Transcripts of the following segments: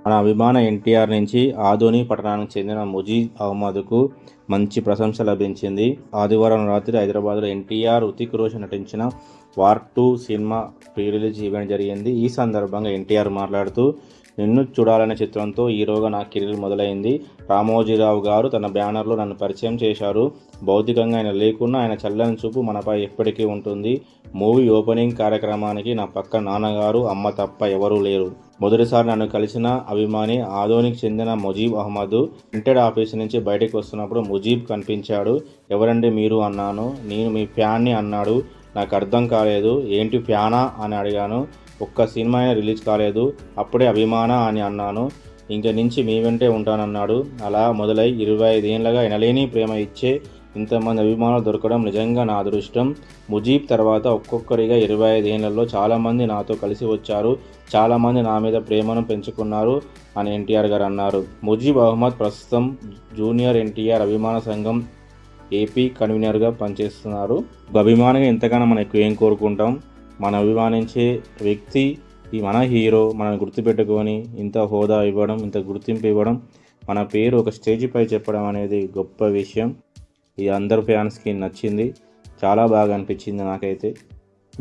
మన అభిమాన ఎన్టీఆర్ నుంచి ఆదోని పట్టణానికి చెందిన ముజీబ్ అహ్మద్కు మంచి ప్రశంస లభించింది. ఆదివారం రాత్రి హైదరాబాద్లో ఎన్టీఆర్, హృతిక్ రోషన్ నటించిన war 2 cinema pre release event జరిగింది. ఈ సందర్భంగా ఎన్టీఆర్ మాట్లాడుతూ, నిన్ను చూడాలనే చిత్రంతో హీరోగా నా కెరీర్ మొదలైంది. రామోజీరావు గారు తన బ్యానర్లో నన్ను పరిచయం చేశారు. భౌతికంగా ఆయన లేకున్నా ఆయన చల్లని చూపు మనపై ఎప్పటికీ ఉంటుంది. మూవీ ఓపెనింగ్ కార్యక్రమానికి నా పక్కన నాన్నగారు, అమ్మ తప్ప ఎవరూ లేరు. మొదటిసారి నన్ను కలిసిన అభిమాని ఆదోనికి చెందిన ముజీబ్ అహ్మద్. ప్రింటెడ్ ఆఫీస్ నుంచి బయటకు వస్తున్నప్పుడు ముజీబ్ కనిపించాడు. ఎవరండి మీరు అన్నాను. నేను మీ ఫ్యాన్ని అన్నాడు. నాకు అర్థం కాలేదు. ఏంటి ఫ్యానా అని అడిగాను. ఒక్క సినిమా అయినా రిలీజ్ కాలేదు. అప్పుడే అభిమాన అని అన్నాను. ఇంక నుంచి మీ వెంటే ఉంటానన్నాడు. అలా మొదలై 25 ఏళ్ళగా ఎనలేని ప్రేమ ఇచ్చే ఇంతమంది అభిమానులు దొరకడం నిజంగా నా అదృష్టం. ముజీబ్ తర్వాత ఒక్కొక్కరిగా 25 ఏళ్లలో చాలామంది నాతో కలిసి వచ్చారు. చాలామంది నా మీద ప్రేమను పెంచుకున్నారు అని ఎన్టీఆర్ గారు అన్నారు. ముజీబ్ అహ్మద్ ప్రస్తుతం జూనియర్ ఎన్టీఆర్ అభిమాన సంఘం ఏపీ కన్వీనర్గా పనిచేస్తున్నారు. ఒక అభిమానిగా ఎంతగానో మనం ఎక్కువ ఏం కోరుకుంటాం. మనం అభిమానించే వ్యక్తి మన హీరో మనల్ని గుర్తుపెట్టుకొని ఇంత హోదా ఇవ్వడం, ఇంత గుర్తింపు ఇవ్వడం, మన పేరు ఒక స్టేజ్పై చెప్పడం అనేది గొప్ప విషయం. ఈ అందరు ఫ్యాన్స్కి నచ్చింది. చాలా బాగా అనిపించింది నాకైతే.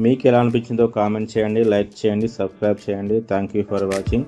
మీకు ఎలా అనిపించిందో కామెంట్ చేయండి, లైక్ చేయండి, సబ్స్క్రైబ్ చేయండి. Thank you for watching.